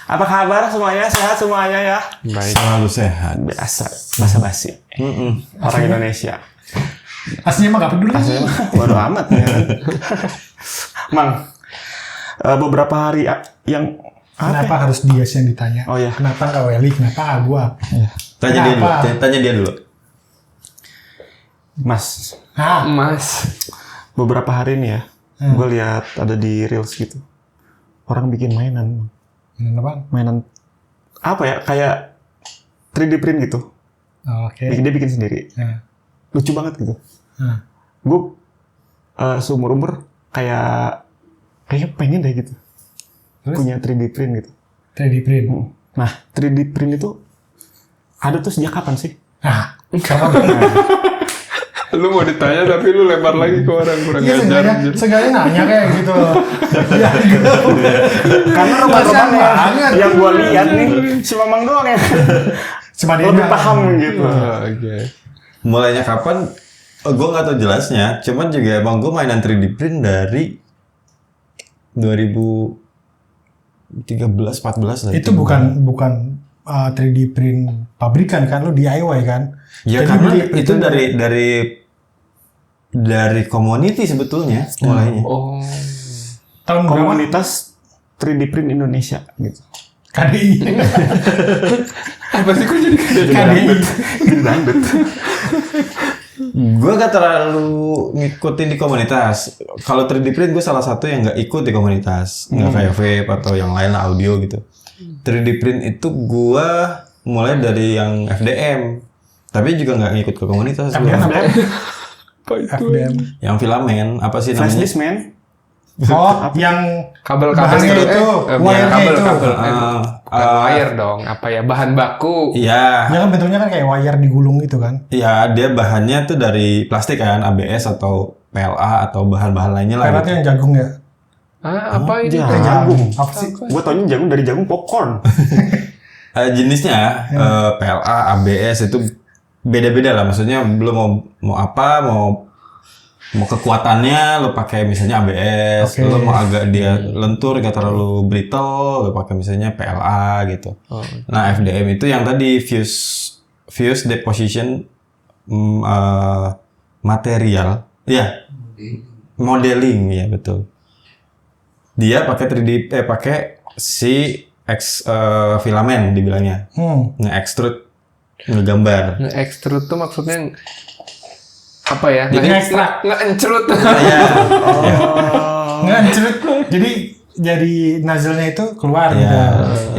Apa kabar semuanya? Sehat semuanya ya? Baik. Selalu sehat. Biasa, basa-basi. Orang Indonesia. Aslinya mah gak peduli. Bodo amat ya. Mang, beberapa hari yang Kenapa harus dia sih yang ditanya? Oh, iya. Kenapa gak Welly? Kenapa gua? Tanya dia dulu. Mas, Mas. beberapa hari ini ya, gue lihat ada di Reels gitu. Orang bikin mainan. Kenapa? Mainan apa ya? Kayak 3D print gitu. Oke. Dia bikin sendiri. Lucu banget gitu. Gue seumur-umur kayaknya pengen deh gitu. Terus? Punya 3D print gitu. 3D print. Nah, 3D print itu ada tuh sejak kapan sih? Lu mau ditanya tapi lu lempar lagi ke orang kurang Iya, ajar. sengaja nanya kayak gitu. Ya, Karena roman-roman yang gue lihat nih, si Mamang doang ya. Cuma dia Lebih paham gitu. Oke. Mulainya kapan? Gue nggak tahu jelasnya. Cuman juga emang gue mainan 3D print dari 2013-14 lah. itu bukan 3D print pabrikan kan, lu DIY kan? Ya Jadi karena beli itu dari community sebetulnya mulainya. Oh. tahun berapa? Komunitas 3D print Indonesia gitu. KDI. Apa sih kok jadi KDI. Jadi dangdut. Gue gak terlalu ngikutin di komunitas. Kalau 3D print gue salah satu yang gak ikut di komunitas. Nggak kayak vape atau yang lain lah, audio gitu. 3D print itu gue mulai dari yang FDM. Tapi juga gak ngikut ke komunitas. FDM apa? Kok itu? FDM. Yang filamen, apa sih Flash namanya? disk man. Oh, yang Kabel-kabel bahannya gitu. itu, wire-nya itu. Kabel. Bukan wire dong, apa ya, bahan baku. Iya, Ya kan bentuknya kan kayak wire digulung gitu kan? iya dia bahannya tuh dari plastik kan, ABS atau PLA atau bahan-bahan lainnya lah. Peletnya yang jagung ya? Apa ini? Jagung. Apa sih? Gue taunya jagung dari jagung popcorn. Jenisnya PLA, ABS itu beda-beda lah. Maksudnya belum mau apa, mau kekuatannya lo pakai misalnya ABS, Oke. lo mau agak dia lentur gak terlalu brittle, lo pakai misalnya PLA gitu. Nah FDM itu yang tadi fuse deposition material, ya modeling ya betul. Dia pakai 3D pakai si filamen dibilangnya, nge-extrude, ngegambar. Nge-extrude tuh maksudnya apa ya? Jadi ekstrak. Nge-encrut. Iya. Nggak, jadi nozzle-nya itu keluar gitu.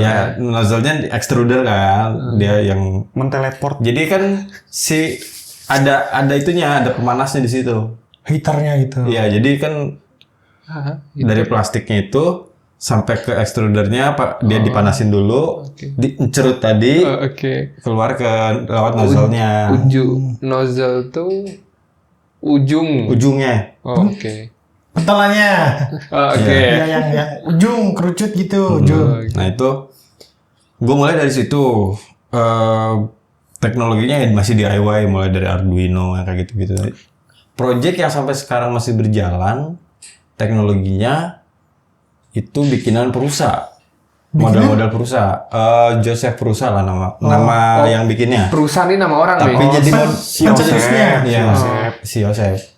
Ya, nozzle-nya extruder kan, dia yang Menteleport. jadi kan ada itunya, ada pemanasnya di situ. Heaternya itu. Iya, jadi kan dari plastiknya itu sampai ke extrudernya dia dipanasin dulu, dicerut tadi, Oke. keluar ke lewat nozzle-nya. Nozzle tuh ujungnya. Ujungnya. Oke. Pentelannya. Oke. Ya, yang ujung kerucut gitu, ujung. Nah itu, gue mulai dari situ. Teknologinya masih DIY, mulai dari Arduino kayak gitu-gitu. Project yang sampai sekarang masih berjalan, teknologinya itu bikinan perusahaan. Modal-modal perusahaan. Joseph Prusa lah nama yang bikinnya. Perusahaan ini nama orang Tapi nih. jadi Si Yosef. Iya, si Joseph.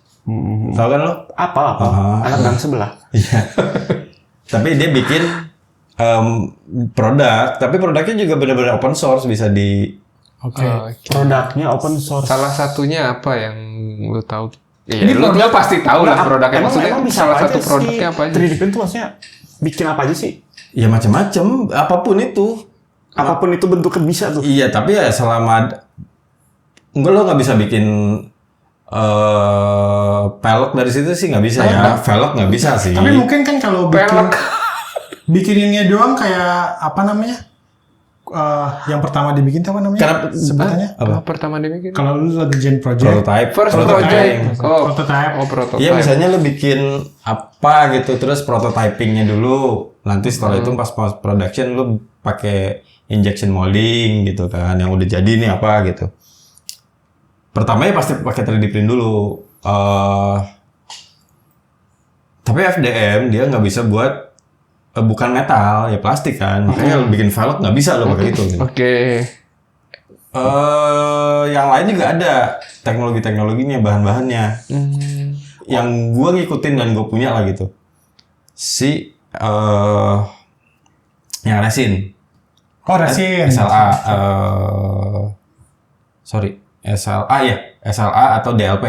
Tahu kan lo? Apa? Anak gang sebelah. Iya. Tapi dia bikin produk, tapi produknya juga benar-benar open source, bisa di Oke. Produknya open source. Salah satunya apa yang lu tahu? Ini Iya, lu pasti tahu lah produknya. Maksudnya emang bisa salah apa satu aja produknya sih? apa aja? 3D print tuh maksudnya bikin apa aja sih? ya macam-macam, apapun itu. Apapun itu bentuknya bisa tuh. Iya, tapi ya selama enggak lo nggak bisa bikin pelek dari situ sih nggak bisa ya. Velg nggak bisa sih. Tapi mungkin kan kalau Pelek. bikininnya doang kayak apa namanya? Yang pertama dibikin itu apa namanya? Karena sebutannya? Apa pertama dia bikin? Kalau lu lagi gen project, prototype. First Prototyping. project. Prototype. Prototype. Iya, misalnya lo bikin apa gitu, terus prototypingnya dulu. Nanti setelah itu pas production lo pakai injection molding gitu kan, yang udah jadi nih apa gitu. Pertamanya pasti pakai 3D print dulu. Tapi FDM dia nggak bisa buat bukan metal, ya plastik kan. Makanya bikin velg nggak bisa lo pakai itu. Gitu. Oke. Yang lain juga ada teknologinya, bahan-bahannya. Yang gue ngikutin dan gue punya lah gitu. Yang resin. Oh, resin. SLA. SLA ya. SLA atau DLP.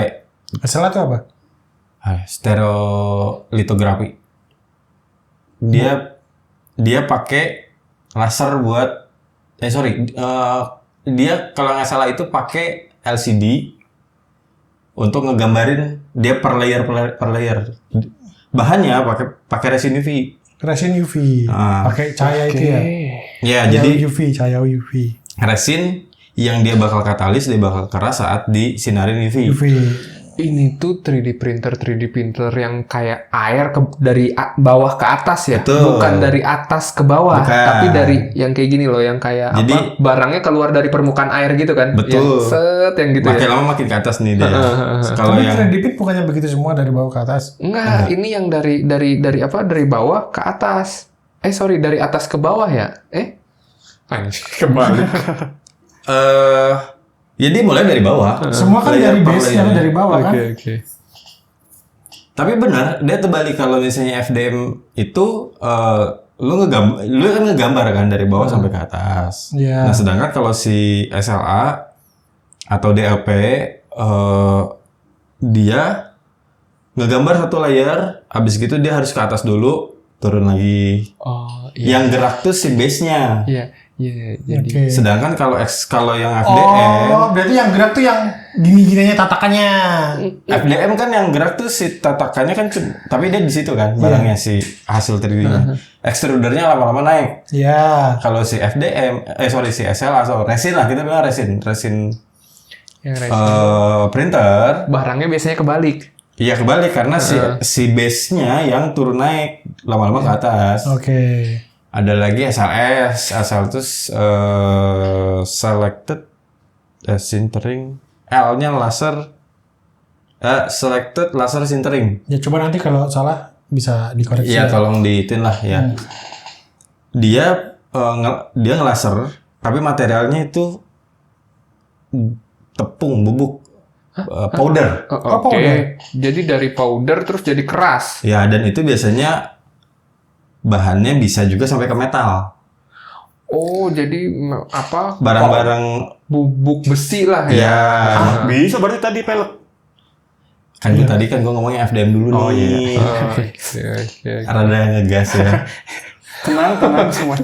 SLA itu apa? Stereolitografi. Dia pakai laser buat dia kalau nggak salah itu pakai LCD untuk ngegambarin dia per layer. Bahannya pakai resin UV. Resin UV. Pakai cahaya itu ya. Ya, Cahaya UV. Resin yang dia bakal katalis, dia bakal keras saat disinarin UV. Ini tuh 3D printer yang kayak air dari bawah ke atas ya, Betul. bukan dari atas ke bawah, Bukan. tapi dari yang kayak gini loh, yang kayak Jadi, barangnya keluar dari permukaan air gitu kan? Betul. Yang gitu Makin ya. lama makin ke atas nih dia. Kalau Tapi yang 3D print bukannya begitu semua dari bawah ke atas? Enggak, ini yang dari bawah ke atas. Dari atas ke bawah ya? Kebalik. ya dia mulai dari bawah. Semua kan Layer dari per base layer. yang dari bawah kan? Oke. Tapi benar, dia terbalik kalau misalnya FDM itu lu kan ngegambar kan dari bawah sampai ke atas. Iya. Nah, sedangkan kalau si SLA atau DLP dia ngegambar satu layer, habis gitu dia harus ke atas dulu, turun lagi. Oh, iya. Yang gerak tuh si base-nya. Iya, jadi Oke. Sedangkan kalau yang FDM, Oh, berarti yang gerak tuh yang gini-gininya tatakannya. FDM kan yang gerak tuh si tatakannya kan, tapi dia di situ kan barangnya si hasil 3D-nya. Extrudernya lama-lama naik. Ya. Kalau si FDM, si SLA atau resin lah, kita bilang resin yang printer. barangnya biasanya kebalik. Iya kebalik karena si base-nya yang turun naik lama-lama ke atas. Oke. Ada lagi SLS itu selected sintering, L-nya laser selected laser sintering. Ya coba nanti kalau salah bisa dikoreksi. Iya ya. tolong diitin lah ya. Dia ngelaser tapi materialnya itu tepung bubuk powder. Oke. powder. Jadi dari powder terus jadi keras. Ya dan itu biasanya bahannya bisa juga sampai ke metal. Oh, jadi Barang-barang bubuk besi lah ya. ya. Bisa berarti tadi pelek. Kan gue tadi kan gue ngomongnya FDM dulu nih. Oh, iya. Oke. Rada ngegas ya. Tenang semua.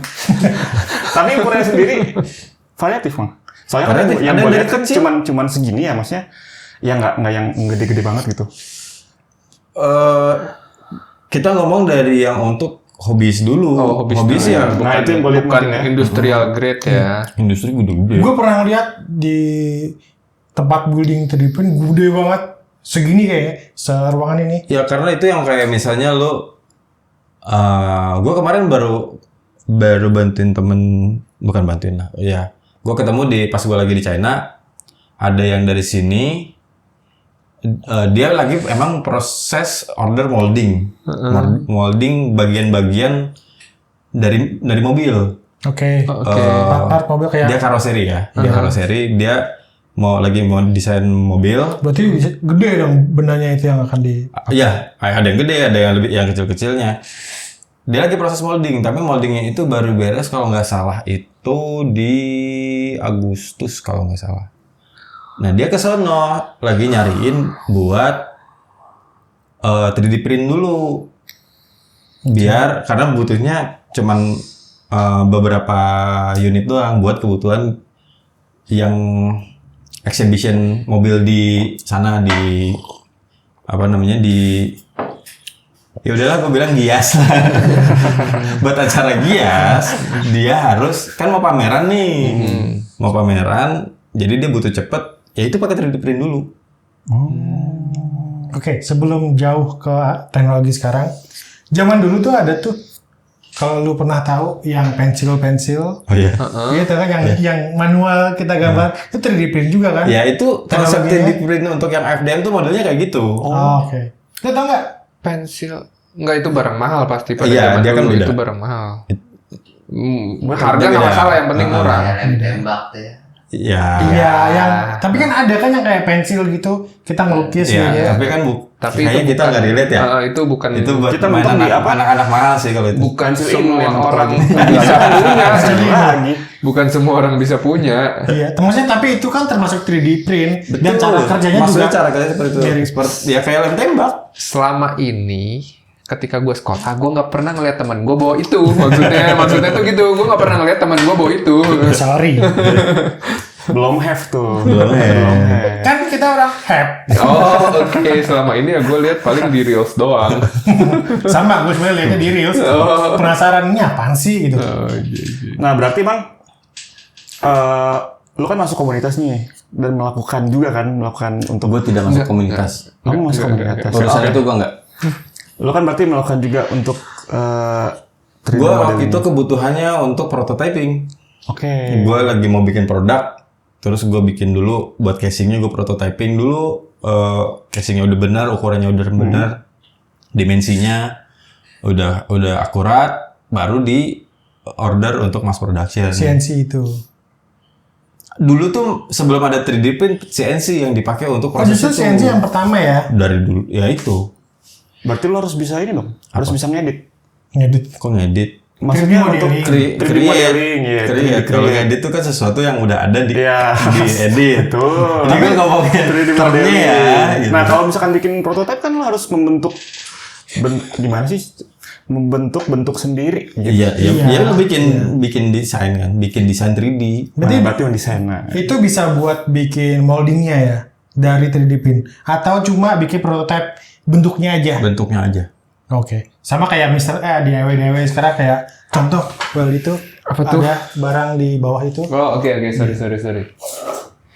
Tapi ukurannya sendiri variatif, Bang. Soalnya kan Variatif. yang Ada gue dari lihat kan kecil. cuman segini ya, maksudnya ya nggak yang gede-gede banget gitu. Kita ngomong dari yang untuk hobis dulu. Oh, hobis ya. dulu. Nah, itu yang gue lihat Bukan mungkin ya. industrial grade ya. Industri gede-gede. Gue pernah lihat di tempat building 3D print gede banget. Segini kayaknya, seruangan ini. Ya karena itu yang kayak misalnya lo, gue kemarin baru bantuin temen, bukan bantuin lah, ya. Gue ketemu pas gue lagi di China, ada yang dari sini, dia lagi emang proses order molding, molding bagian-bagian dari mobil. Oke. Oke. Part mobil kayak. Dia karoseri ya, dia mau desain mobil. Berarti gede dong bendanya itu yang akan di. Iya, ada yang gede, ada yang lebih yang kecil-kecilnya. Dia lagi proses molding, tapi moldingnya itu baru beres kalau nggak salah itu di Agustus kalau nggak salah. Nah dia ke sono lagi nyariin buat 3D print dulu, biar karena butuhnya cuman beberapa unit doang buat kebutuhan yang exhibition mobil di sana di ya udahlah gue bilang gias lah. Buat acara gias dia harus kan mau pameran nih, mau pameran jadi dia butuh cepet ya itu pakai 3D print dulu. Oke, sebelum jauh ke teknologi sekarang, zaman dulu tuh ada tuh kalau lu pernah tahu yang pensil. Oh iya. Iya, kan yang manual kita gambar itu 3D print juga kan? Ya itu konsep Teknologinya. 3D print untuk yang FDM tuh modelnya kayak gitu. Oh, oke. Lu tau nggak? Pensil. Enggak, itu barang mahal pasti pada Iya, zaman dia kan dulu beda. itu barang mahal. Buat Harga beda. nggak masalah, yang penting murah. Kayak lem tembak tuh ya. Ya. Iya, yang tapi kan ada kan yang kayak pensil gitu, kita ngelukis Iya, gitu. tapi kan Tapi kayaknya itu kita bukan- nggak relate ya. Itu bukan Itu buat Kita mainan mentok di apa? anak-anak mahal sih kalau itu. bukan Pensil semua inlet orang atau bisa punya. lagi. Bukan semua orang bisa punya. Iya, maksudnya tapi itu kan termasuk 3D print dan cara kerjanya Maksudnya juga cara kerjanya seperti itu. mirip. Seperti ya kayak lem tembak. Selama ini ketika gue sekolah, gue nggak pernah ngeliat teman gue bawa itu. Maksudnya tuh gitu, gue nggak pernah ngeliat teman gue bawa itu. sorry. Belum have tuh. Belum have. Kan kita orang have. Oh, oke. Selama ini ya gue lihat paling di reels doang. Sama, gue sebenarnya lihatnya di reels. Penasaran ini apaan sih gitu. Oh, iya. Nah, berarti Bang, lu kan masuk komunitas nih dan melakukan untuk Gue tidak masuk komunitas. kamu masuk komunitas. Urusan Oke. itu gue nggak. Lu kan berarti melakukan juga untuk 3D Gue waktu modeling. itu kebutuhannya untuk prototyping. Oke. Gue lagi mau bikin produk, terus gue bikin dulu buat casingnya gue prototyping dulu, casingnya udah benar, ukurannya udah benar, dimensinya udah akurat, baru di order untuk mass production. CNC itu. Dulu tuh sebelum ada 3D print, CNC yang dipakai untuk Oh, proses justru itu. CNC yang pertama ya. Dari dulu, ya itu. Berarti lu harus bisa ini dong. Harus bisa ngedit. Ngedit. Kok ngedit? Maksudnya 3D untuk modeling. 3D modeling, ya. Create. Kalau ngedit itu kan sesuatu yang udah ada di Iya. edit. Tuh. Ini kan ngomongin 3D termnya modeling. ya. Gitu. Nah, kalau misalkan bikin prototipe kan lu harus membentuk gimana sih? Membentuk bentuk sendiri. Gitu. Iya, Iya. lu bikin desain kan, bikin desain 3D. Berarti mendesain. Nah, Itu bisa buat bikin moldingnya ya dari 3D print atau cuma bikin prototype bentuknya aja. Bentuknya aja. Oke. Sama kayak DIY sekarang kayak contoh itu Apa tuh? ada barang di bawah itu. Oh, oke. Sorry.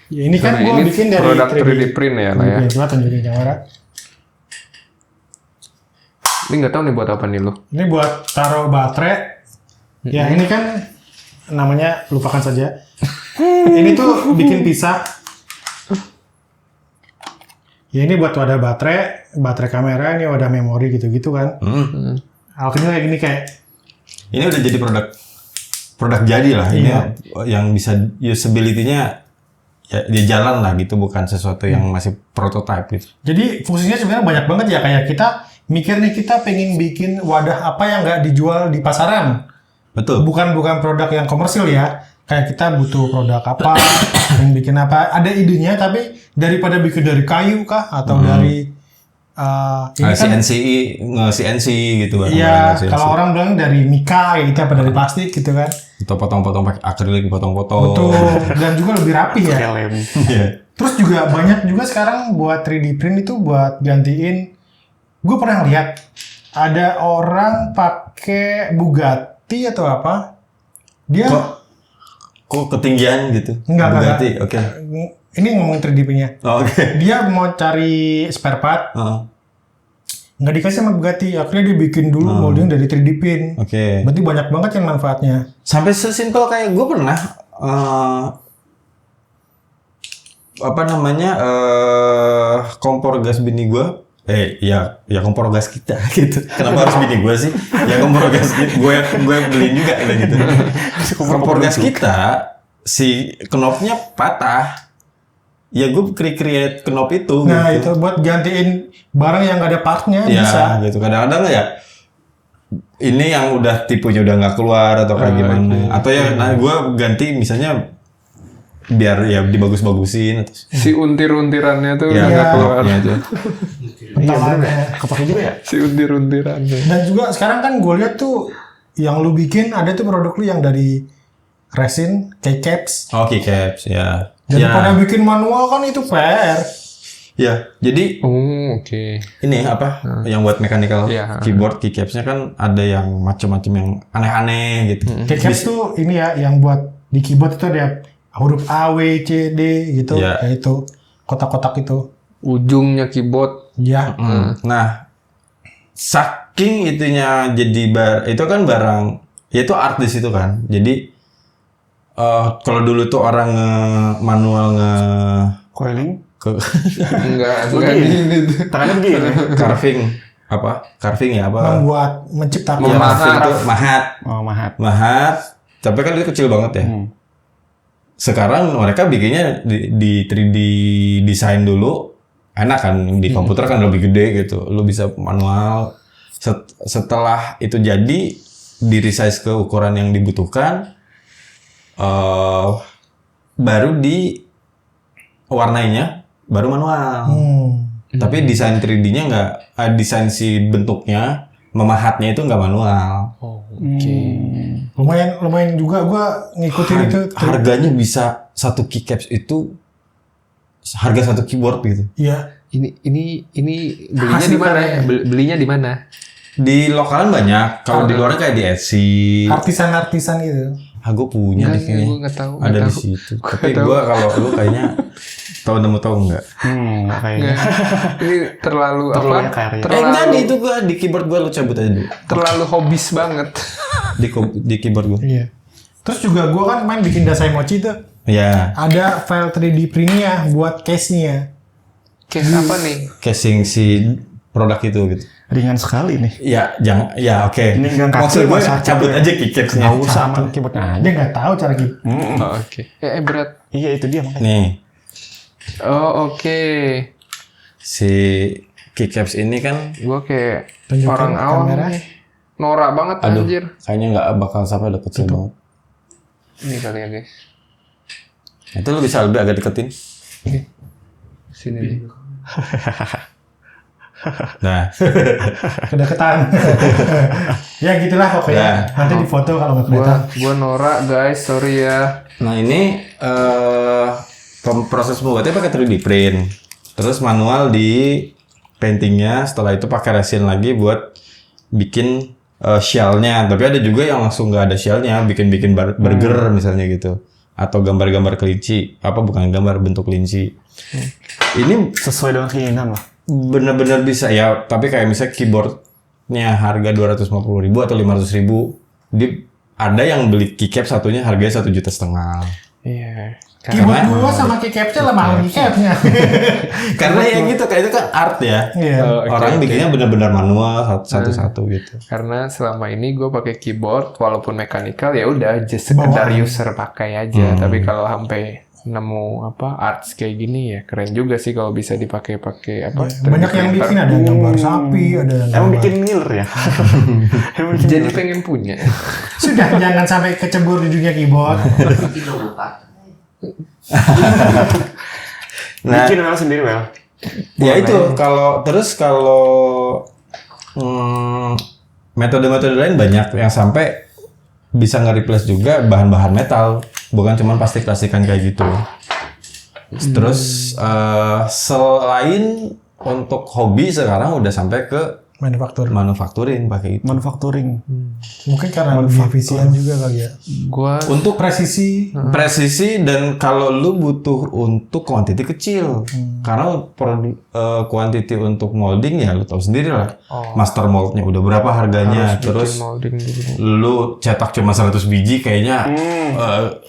Ya, ini kan Karena gua ini bikin dari produk 3D print ya lah ya. Coba tunjukin kamera. Ini nggak tahu nih buat apa nih lo. Ini buat taruh baterai. Ya ini kan namanya lupakan saja. Ini tuh bikin pisah. Ya ini buat wadah baterai kamera, ini wadah memori gitu-gitu kan. Akhirnya kayak gini kayak Ini udah jadi produk jadi lah. Ini Iya. yang bisa usability-nya ya dia jalan lah gitu, bukan sesuatu yang masih prototype gitu. jadi fungsinya sebenarnya banyak banget ya, kayak kita mikir nih kita pengen bikin wadah apa yang nggak dijual di pasaran. Betul. Bukan produk yang komersil ya. Kayak kita butuh produk apa, pengen bikin apa, ada idenya tapi daripada bikin dari kayu kah atau dari ini kan CNC gitu. iya, CNC. kalau orang bilang dari mika kayak gitu apa dari plastik gitu kan. Atau potong-potong pakai akrilik, potong-potong. Betul, dan juga lebih rapi ya. kayak lem. Iya. Terus juga banyak juga sekarang buat 3D print itu buat gantiin. Gue pernah lihat ada orang pakai Bugatti atau apa. Dia Kok ketinggian gitu? Enggak. Bugatti, oke. Ini ngomongin 3D print-nya. Oh, oke. Dia mau cari spare part, Heeh. nggak dikasih sama Bugatti. Akhirnya dia bikin dulu molding dari 3D print. Oke. Berarti banyak banget yang manfaatnya. Sampai sesimpel kayak gue pernah apa namanya kompor gas bini gue ya kompor gas kita gitu. Kenapa harus bini gue sih? Ya kompor gas gue yang beliin juga gitu. Kompor gas kita si knopnya patah. Ya gue create knop itu. Nah gitu. itu buat gantiin barang yang nggak ada partnya Ya bisa. gitu. Kadang-kadang ya ini yang udah tipenya udah nggak keluar atau kayak gimana. Atau ya nah gue ganti misalnya biar ya dibagus-bagusin atau Si untir-untirannya tuh ya nggak keluar. knopnya aja. Iya bener ya. Kepake juga ya. Si untir-untirannya. Dan juga sekarang kan gue lihat tuh yang lu bikin ada tuh produk lu yang dari resin, keycaps. Oh, keycaps ya. Daripada bikin manual kan itu PR. Ya, jadi Oh, oke. ini apa yang buat mechanical Iya. keyboard keycapsnya kan ada yang macam-macam yang aneh-aneh gitu. Keycaps tuh ini ya yang buat di keyboard itu ada huruf A, W, C, D gitu. Iya. Kayak itu kotak-kotak itu. Ujungnya keyboard. Ya. Nah, saking itunya jadi itu kan barang, ya itu art di situ kan. Jadi kalau dulu tuh orang manual Coiling. Enggak gini tuh. Tangannya begini. carving carving ya apa? Menciptakan. Iya, carving itu mahat. Oh, mahat. Mahat. Tapi kan itu kecil banget ya. Sekarang mereka bikinnya di 3D design dulu. Enak kan di komputer kan lebih gede gitu. Lu bisa manual. Setelah itu jadi di resize ke ukuran yang dibutuhkan, baru di warnainya baru manual. Tapi desain 3D-nya nggak, desain si bentuknya memahatnya itu nggak manual. Lumayan juga gue ngikutin itu. Harganya bisa satu keycaps itu harga satu keyboard gitu. Iya. Ini belinya di mana? Belinya di mana? Di lokalan banyak. Kalau di luar kayak di Etsy. Artisan gitu. Gue punya deh kayaknya. Gue nggak tahu. Ada di situ. Tapi gue kalau lu kayaknya tahu nggak? Kayaknya. Ini terlalu Terlalu apa? karya. Enggak, itu gue di keyboard gue lu cabut aja dulu. Terlalu hobis banget. Di keyboard gue. Iya. Terus juga gue kan main bikin Dasai Mochi tuh. Ya. Ada file 3D printnya buat case-nya. Case apa nih? Casing si produk itu gitu. Ringan sekali nih. Ya, jangan. Ya, oke. Ini yang Maksud kaki gue masa cabut cabut aja keycapsnya. Nggak usah sama keyboardnya aja. Dia nggak tahu cara gitu. Oh, oke. Berat. Iya itu dia makanya. Nih, Oh, oke. si keycaps ini kan, Gue kayak Tunjukin orang awam kamera. nih. Norak banget aduh, anjir. kayaknya nggak bakal sampai udah kecil banget. Ini kali ya guys. Itu lu bisa lebih agak deketin. Sini nih. Nah, Kedeketan. Ya gitulah pokoknya. Ya. Nanti di foto kalau nggak kelihatan. Gua norak guys, sorry ya. nah ini proses pembuatannya pakai 3D print. Terus manual di paintingnya. Setelah itu pakai resin lagi buat bikin shell-nya. Tapi ada juga yang langsung nggak ada shell-nya, bikin burger misalnya gitu. Atau gambar-gambar kelinci. Bukan gambar, bentuk kelinci. Ini Sesuai dengan keinginan lah. bener-bener bisa ya, tapi kayak misalnya keyboardnya harga 250.000 atau 500.000, ada yang beli keycap satunya harganya 1,5 juta. Iya. Keyboard gua sama keycapnya lah mahal keycapnya. Karena ya gitu, kayak itu kan art ya. Iya. Orang bikinnya benar-benar manual satu-satu gitu. Karena selama ini gue pakai keyboard, walaupun mechanical ya udah just sekedar user pakai aja. Tapi kalau sampai nemu arts kayak gini ya keren juga sih kalau bisa dipakai-pakai Banyak yang bikin, ada gambar sapi, ada yang Emang gambar. bikin ngiler ya? Jadi pengen punya. Sudah, jangan sampai kecebur di dunia keyboard. Nah, Bikin Well sendiri Well. ya itu kalau metode-metode lain banyak yang sampai bisa nge-replace juga bahan-bahan metal, bukan cuma plastik-plastikan kayak gitu. Terus selain untuk hobi sekarang udah sampai ke manufacturing pakai itu. Manufacturing. Mungkin karena lebih efisien juga kali ya. Gua Untuk Presisi. dan kalau lu butuh untuk kuantiti kecil, karena kuantiti untuk molding ya lu tahu sendiri lah. Master moldnya udah berapa harganya, terus molding dulu. lu cetak cuma 100 biji kayaknya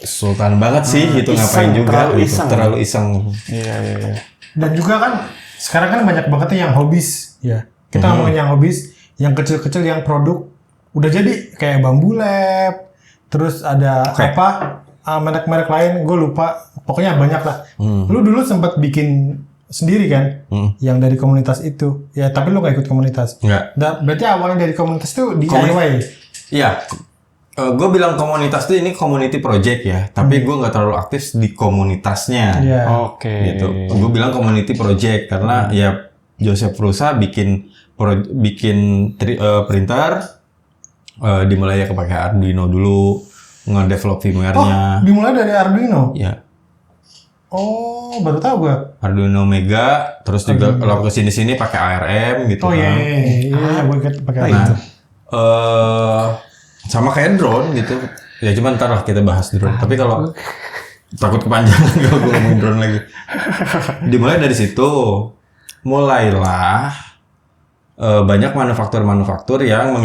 sultan banget sih gitu, ngapain juga terlalu iseng. Iya. Dan juga kan sekarang kan banyak banget yang hobis ya. Kita ngomongin yang hobis, yang kecil-kecil yang produk udah jadi kayak Bambu Lab, terus ada merek-merek lain, gue lupa, pokoknya banyak lah. Lu dulu sempat bikin sendiri kan, yang dari komunitas itu, ya tapi lu nggak ikut komunitas. Enggak. Berarti awalnya dari komunitas itu DIY. Iya. Gue bilang komunitas tuh ini community project ya, tapi gue nggak terlalu aktif di komunitasnya. Iya. Oke. Gitu. Gue bilang community project karena ya Joseph Prusa bikin printer, dimulai ya pakai Arduino dulu, ngedevelop firmware-nya. Dimulai dari Arduino. Ya, Oh, baru tahu gue. Arduino Mega, terus juga kalau ke sini pakai ARM gitu Oh kan. iya, gue pakai Nah, itu. sama kayak drone gitu. Ya cuman ntar lah kita bahas drone. Tapi kalau takut kepanjangan kalau gue ngomongin drone lagi. Dimulai dari situ, mulailah banyak manufaktur yang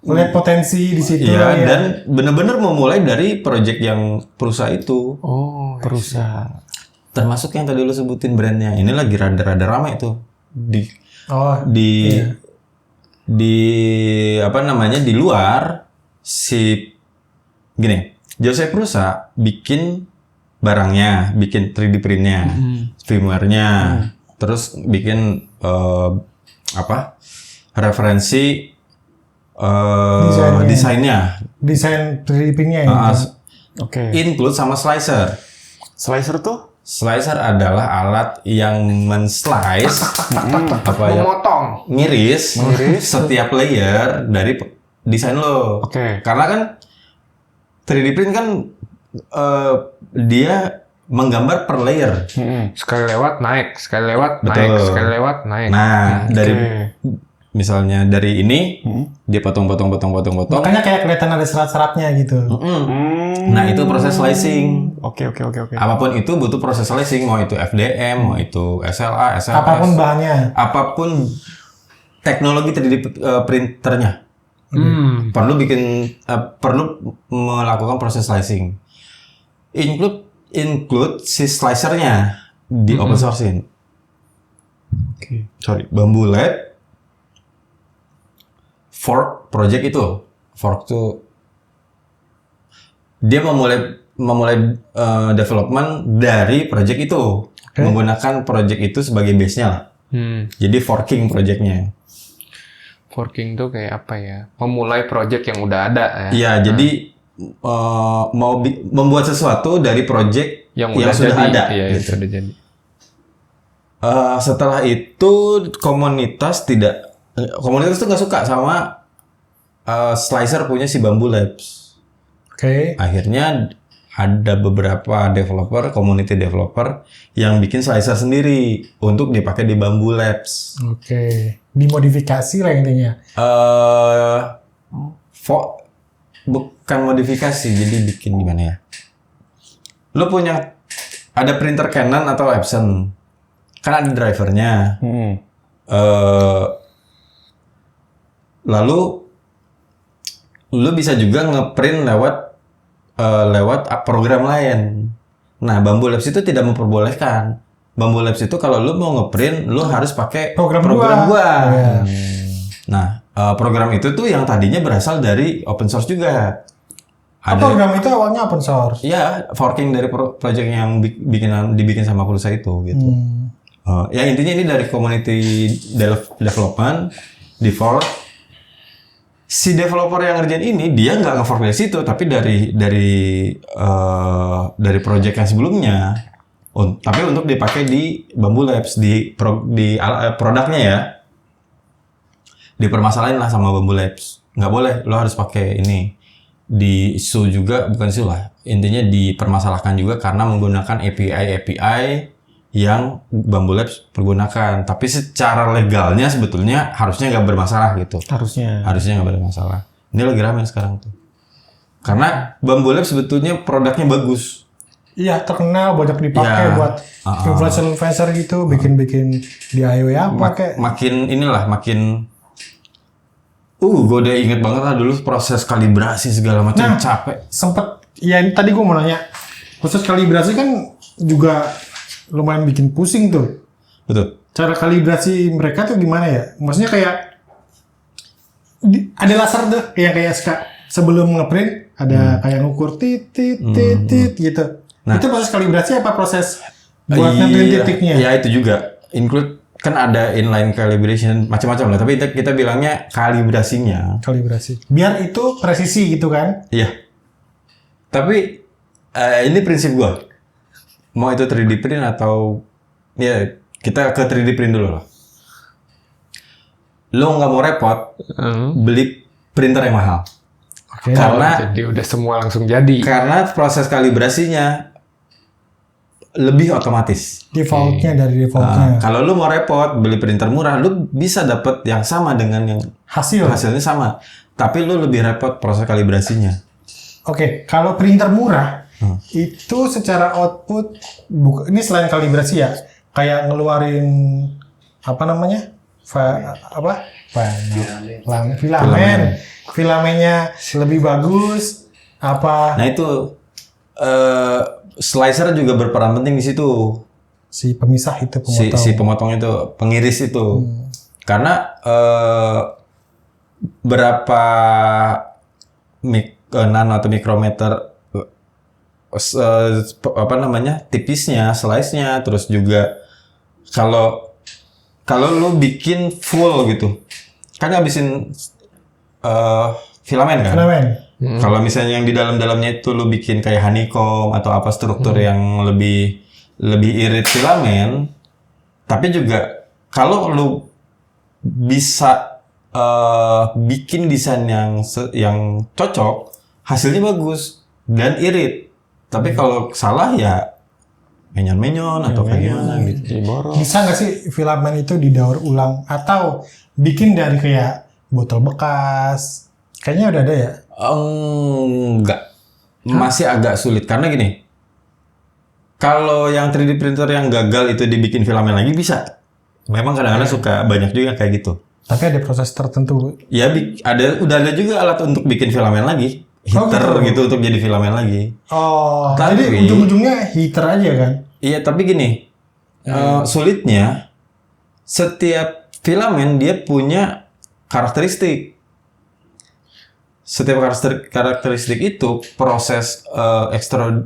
Melihat potensi di situ. ya, dan benar-benar memulai dari project yang perusahaan itu. Oh, Perusahaan. Termasuk yang tadi lu sebutin brandnya. Ini lagi rada-rada ramai tuh di Oh, di di luar si gini, Joseph Prusa bikin barangnya, bikin 3D print-nya, firmware-nya, terus bikin referensi desainnya, desain 3D print-nya ya. Oke. Include sama slicer. Slicer tuh? Slicer adalah alat yang men-slice Memotong. ngiris setiap layer dari desain lo. Oke. Karena kan 3D print kan dia menggambar per layer. Sekali lewat naik, sekali lewat Betul. naik, sekali lewat naik. Nah, dari Oke. misalnya dari ini dia potong. Makanya kayak kelihatan ada serat-seratnya gitu. Nah, itu proses slicing. Oke. Apapun itu butuh proses slicing, mau itu FDM, mau itu SLA, SLS. Apapun bahannya. Apapun teknologi 3D printernya. Perlu melakukan proses slicing. Include si slicernya di open source-in. Sorry, Bambu Lab fork project itu. Fork tuh dia memulai development dari project itu. Menggunakan project itu sebagai base-nya lah. Jadi forking project-nya. Forking tuh kayak apa ya? Memulai project yang udah ada ya. Iya, jadi mau membuat sesuatu dari project Yang yang udah sudah jadi. ada. Iya, gitu. itu udah jadi. Setelah itu komunitas tuh nggak suka sama slicer punya si Bambu Labs. Oke. Akhirnya ada beberapa community developer yang bikin slicer sendiri untuk dipakai di Bambu Labs. Oke. Dimodifikasi lah intinya. Bukan modifikasi, jadi bikin gimana ya? Lo ada printer Canon atau Epson, kan ada drivernya. Lalu lo bisa juga ngeprint lewat program lain. Nah, Bambu Labs itu tidak memperbolehkan. Bambu Labs itu kalau lo mau ngeprint, lo harus pakai Program gua. Iya. Nah, program itu tuh yang tadinya berasal dari open source juga. Program itu awalnya open source. Iya, forking dari project yang dibikin sama Pulsa itu gitu. Ya intinya ini dari community development, default. Si developer yang ngerjain ini dia nggak nge-fork dari situ, tapi dari project yang sebelumnya. Tapi untuk dipakai di Bambu Labs di produknya ya. Dipermasalahin lah sama Bambu Labs. Nggak boleh, lo harus pakai ini. Di sue juga, bukan sue lah. Intinya dipermasalahkan juga karena menggunakan API yang Bambu Labs pergunakan. Tapi secara legalnya sebetulnya harusnya nggak bermasalah gitu. Harusnya nggak bermasalah. Ini lagi rame sekarang tuh. Karena Bambu Labs sebetulnya produknya bagus. Iya, terkenal, banyak dipakai Ya. buat influencer gitu, bikin DIY apa kayak. Makin gue udah inget banget lah dulu proses kalibrasi segala macam, capek. Sempet, ya tadi gue mau nanya, proses kalibrasi kan juga lumayan bikin pusing tuh. Betul. Cara kalibrasi mereka tuh gimana ya? Maksudnya kayak ada laser tuh yang kayak sebelum ngeprint ada kayak ngukur titit gitu. Nah. Itu proses kalibrasi apa proses buat nentuin titiknya? Iya itu juga include kan ada inline calibration macam-macam lah. Tapi kita bilangnya kalibrasinya. Kalibrasi. Biar itu presisi gitu kan? Iya. Tapi ini prinsip gua. Mau itu 3D print atau ya kita ke 3D print dulu lah. Lo nggak mau repot beli printer yang mahal. Oke. Karena Jadi udah semua langsung jadi. karena proses kalibrasinya lebih otomatis. Defaultnya dari defaultnya. Kalau lu mau repot beli printer murah, lu bisa dapet yang sama dengan yang hasilnya sama. Tapi lu lebih repot proses kalibrasinya. Oke, kalau printer murah itu secara output ini selain kalibrasi ya, kayak ngeluarin apa namanya? Filamennya lebih bagus apa? Nah itu slicer juga berperan penting di situ. Si pemisah itu pemotong. Si pemotong itu, pengiris itu. Karena berapa nano atau mikrometer tipisnya, slice-nya, terus juga kalau lu bikin full gitu, kan ngabisin filamen kan? Filamen. Kalau misalnya yang di dalam-dalamnya itu lu bikin kayak honeycomb atau apa struktur yang lebih irit filamen, tapi juga kalau lu bisa bikin desain yang cocok, hasilnya bagus dan irit. Tapi kalau salah ya menyon-menyon atau kayak gimana gitu. Bisa nggak sih filamen itu didaur ulang atau bikin dari kayak botol bekas? Kayaknya udah ada ya. Enggak, masih agak sulit karena gini. Kalau yang 3D printer yang gagal itu dibikin filamen lagi bisa. Memang kadang-kadang suka banyak juga kayak gitu. Tapi ada proses tertentu. Ya udah ada juga alat untuk bikin filamen lagi. Heater gitu untuk jadi filamen lagi. Oh, Tapi- jadi ujung-ujungnya heater aja kan? Iya, tapi gini, sulitnya setiap filamen dia punya karakteristik. Setiap karakteristik itu proses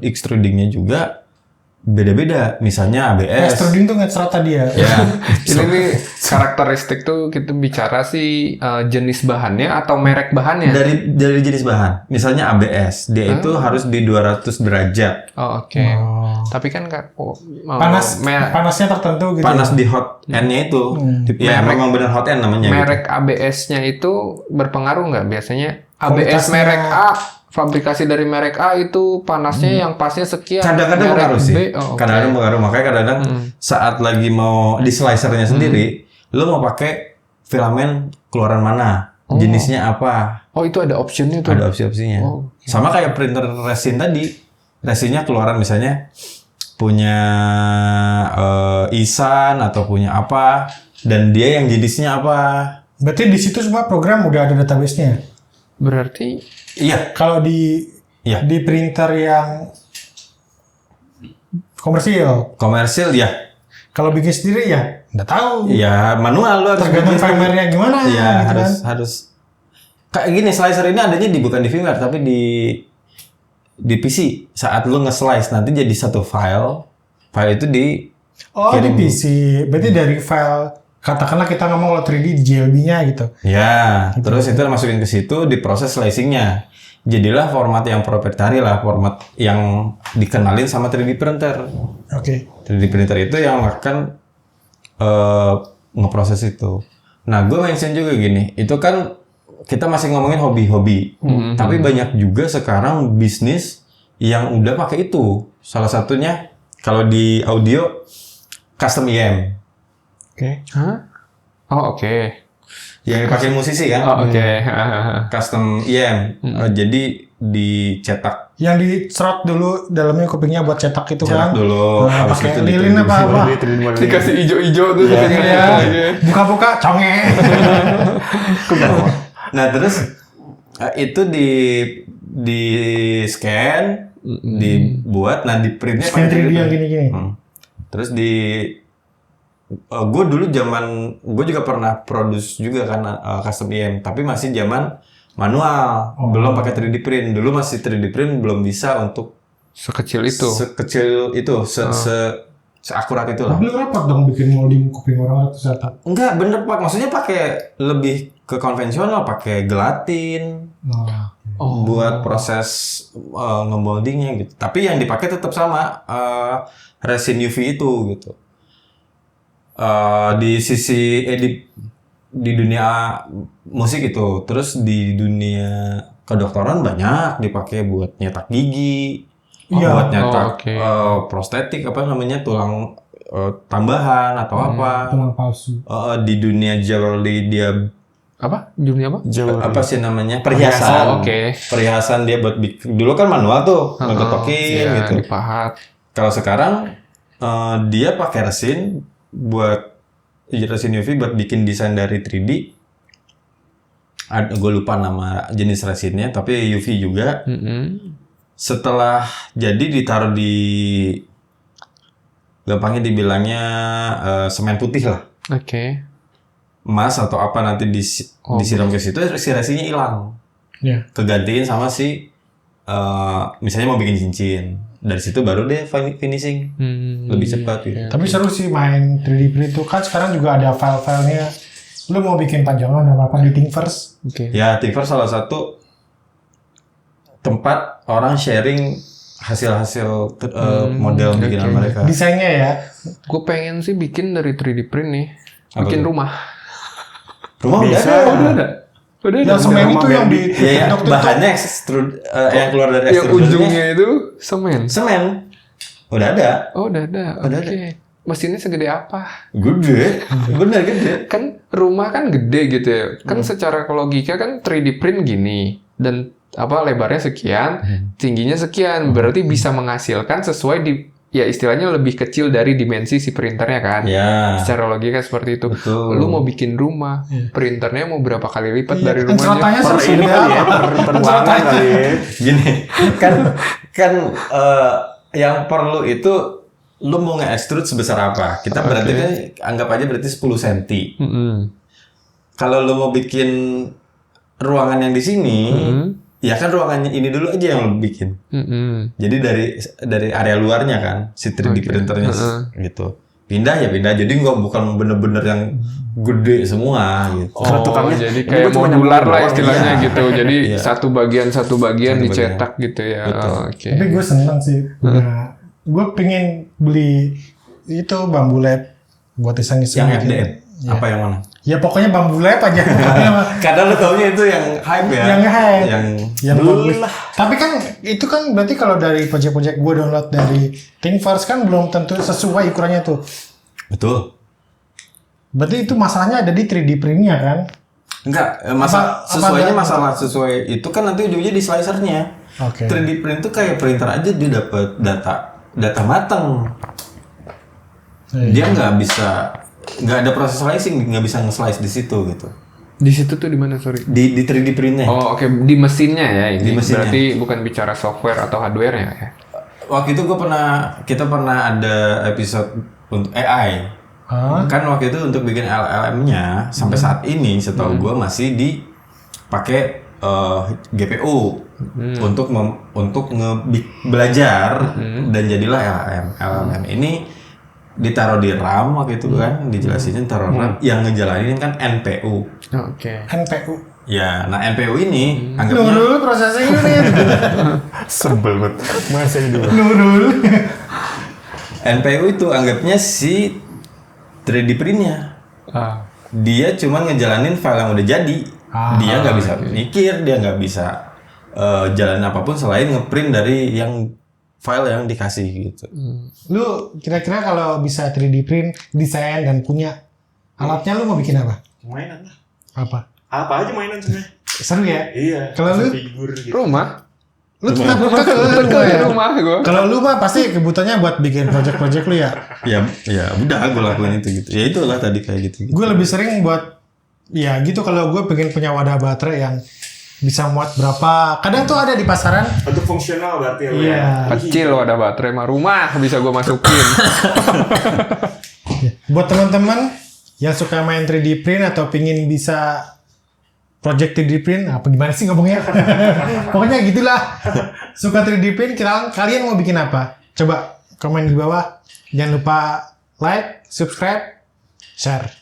extrudingnya juga beda-beda. Misalnya ABS. Extruding tuh nge-strata dia. Ya, Ini nih karakteristik tuh kita bicara sih jenis bahannya atau merek bahannya. dari jenis bahan. Misalnya ABS, dia itu harus di 200 derajat. Oh, oke. Tapi kan Panasnya tertentu gitu. Panas di hot end-nya itu. Ya, Merek- memang benar hot end namanya. Gitu. merek ABS-nya itu berpengaruh nggak? Biasanya ABS Kualitasnya. merek A, fabrikasi dari merek A itu panasnya yang pasnya sekian. Kadang-kadang Merek pengaruh sih. B, oh, oke. Kadang-kadang pengaruh. Makanya kadang-kadang saat lagi mau di slicernya sendiri, lo mau pakai filamen keluaran mana, jenisnya apa, Oh, itu ada optionnya tuh. ada opsi-opsinya. Oh, Sama kayak printer resin tadi, resinnya keluaran misalnya punya Isan atau punya apa, dan dia yang jenisnya apa. Berarti di situ semua program udah ada database-nya. Berarti Iya, Kalau di Iya. di printer yang komersil, ya, kalau bikin sendiri ya nggak tahu. ya manual lo harus Tergantung bikin. firmware-nya gimana. Iya, gitu kan. harus kayak gini, slicer ini adanya bukan di firmware tapi di PC. Saat lu nge-slice nanti jadi satu file itu Oh, di kirim. PC. Berarti dari file, katakanlah kita ngomong kalau 3D di JLB-nya gitu. Ya, terus itu masukin ke situ, diproses slicing-nya. Jadilah format yang proprietary lah, format yang dikenalin sama 3D printer. Oke. 3D printer itu yang akan ngeproses itu. Nah, gue mention juga gini, itu kan kita masih ngomongin hobi-hobi, tapi banyak juga sekarang bisnis yang udah pakai itu. Salah satunya kalau di audio custom EM, Oke. hah? Oh, oke. yang dipakai musisi kan, Oh, oke. custom EM. Jadi dicetak Yang diserot dulu dalamnya kupingnya buat cetak itu kan. dulu, Nah, habis pakai itu lilin ditulis. apa? Dikasih ijo-ijo tuh. Iya. Buka-buka conge. Nah terus itu di scan, dibuat, nah di printnya Scan 3D yang gini-gini. Terus gue dulu gue juga pernah produce juga kan custom EM, tapi masih zaman manual, belum pakai 3D print. Dulu masih 3D print belum bisa untuk Sekecil itu. sekecil itu, seakurat itu lah. Tapi lu repot dong bikin molding kuping orang atau cetak. Enggak, bener Pak. Maksudnya pakai lebih ke konvensional, pakai gelatin Nah. buat proses ngemoldingnya gitu. Tapi yang dipakai tetap sama resin UV itu gitu. Di sisi di dunia musik itu, terus di dunia kedokteran banyak dipakai buat nyetak gigi, buat nyetak oke. prostetik apa namanya, tulang tambahan atau apa. Tulang palsu. Di dunia jewelry dia Apa? Dunia apa? apa sih namanya, perhiasan. Oh, oke. Perhiasan dia buat dulu kan manual tuh, ngegetokin Iya, gitu. dipahat. Kalau sekarang dia pakai resin buat resin UV buat bikin desain dari 3D. Gue lupa nama jenis resinnya, tapi UV juga. Setelah jadi ditaruh di, gampangnya dibilangnya semen putih lah. Oke. emas atau apa nanti disiram ke situ, si resinya hilang. Iya. Kegantiin sama si misalnya mau bikin cincin. Dari situ baru deh finishing. Lebih cepat gitu. Tapi seru sih main 3D print itu kan sekarang juga ada file-filenya. Lu mau bikin panjangan apa di Thingiverse? Oke. Ya, Thingiverse salah satu tempat orang sharing hasil-hasil model bikinan mereka. Desainnya ya. Gue pengen sih bikin dari 3D print nih. Apa Bikin tuh? rumah. Rumah Bisa. udah ada. Udah ada. Yang semen itu yang di Ya, TikTok tuh. bahannya yang keluar dari Yang extrudernya ujungnya itu semen. semen. Udah ada. Oh, udah ada. Udah Oke. Mesinnya segede apa? Gede. Bener gede. Kan rumah kan gede gitu ya. Kan secara logika kan 3D print gini dan lebarnya sekian, tingginya sekian. Berarti bisa menghasilkan sesuai ya istilahnya lebih kecil dari dimensi si printernya kan. Ya. Secara logika seperti itu. Betul. Lu mau bikin rumah, printernya mau berapa kali lipat dari rumahnya? Encerotannya Per ini segede kali ya, apa? per ruangan kali ya. Gini, kan yang perlu itu lu mau nge-extrude sebesar apa? Kita berarti kan anggap aja berarti 10 cm. Kalau lu mau bikin ruangan yang di sini, ya kan ruangannya ini dulu aja yang lu bikin. Jadi dari area luarnya kan, si 3D printernya gitu. Pindah ya pindah. Jadi bukan bener-bener yang gede semua gitu. Oh, tukangnya, jadi ini kayak gua cuma modular nyambung lah doang. istilahnya Iya. gitu. Jadi Iya. satu bagian dicetak gitu ya. Betul. Oh, oke. Tapi gue seneng sih. Nah, gue pengen beli itu bambu lab buat iseng-iseng. Yang gitu. FDM, apa yang mana? Ya pokoknya bambu lab aja. Kadang lu taunya itu yang hype ya. Yang hype. Yang beli bagus. Tapi kan itu kan berarti kalau dari project-project gue download dari Thingiverse kan belum tentu sesuai ukurannya tuh. Betul. Berarti itu masalahnya ada di 3D print-nya kan? Enggak, Apa sesuainya enggak? masalah sesuai itu kan nanti ujungnya di slicernya. Oke. 3D print tuh kayak printer aja dia dapat data matang. Dia nggak ada proses slicing, nggak bisa nge-slice di situ gitu. Di situ tuh di mana, sorry? Di 3D printnya. Oh, oke, di mesinnya ya ini. Di mesinnya. Berarti bukan bicara software atau hardware ya. Waktu itu kita pernah ada episode untuk AI. Kan waktu itu untuk bikin LLM-nya sampai saat ini setahu gue masih dipakai GPU untuk belajar dan jadilah LLM. LLM ini ditaruh di RAM waktu itu kan dijelasin taruh RAM yang ngejalanin kan NPU. Oke. NPU. Ya, nah NPU ini anggapnya Nurul prosesnya ini. Sebel banget. Masa ini dulu. Nurul. NPU itu anggapnya si 3D print-nya. Dia cuma ngejalanin file yang udah jadi. Dia nggak bisa mikir, dia nggak bisa jalanin apapun selain ngeprint dari yang file yang dikasih gitu. Lu kira-kira kalau bisa 3D print, desain dan punya alatnya lu mau bikin apa? Mainan lah. Apa? Apa aja mainan sebenarnya. Seru ya? Iya. Kalau lu? Figur gitu. Rumah. Lu tetap buka ke rumah Ke ya? rumah gue. Kalau lu mah pasti kebutuhannya buat bikin project-project lu ya. Ya udah gue lakuin itu gitu. Ya itulah tadi kayak gitu. Gue lebih sering buat ya gitu kalau gue pengen punya wadah baterai yang bisa muat berapa. Kadang tuh ada di pasaran. Untuk fungsional berarti ya. Iya. Kecil loh ada baterai mah rumah bisa gue masukin. Buat teman-teman yang suka main 3D print atau pingin bisa project 3D print, apa gimana sih ngomongnya? Pokoknya gitulah. Suka 3D print, kalian mau bikin apa? Coba komen di bawah. Jangan lupa like, subscribe, share.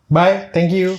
Bye, thank you.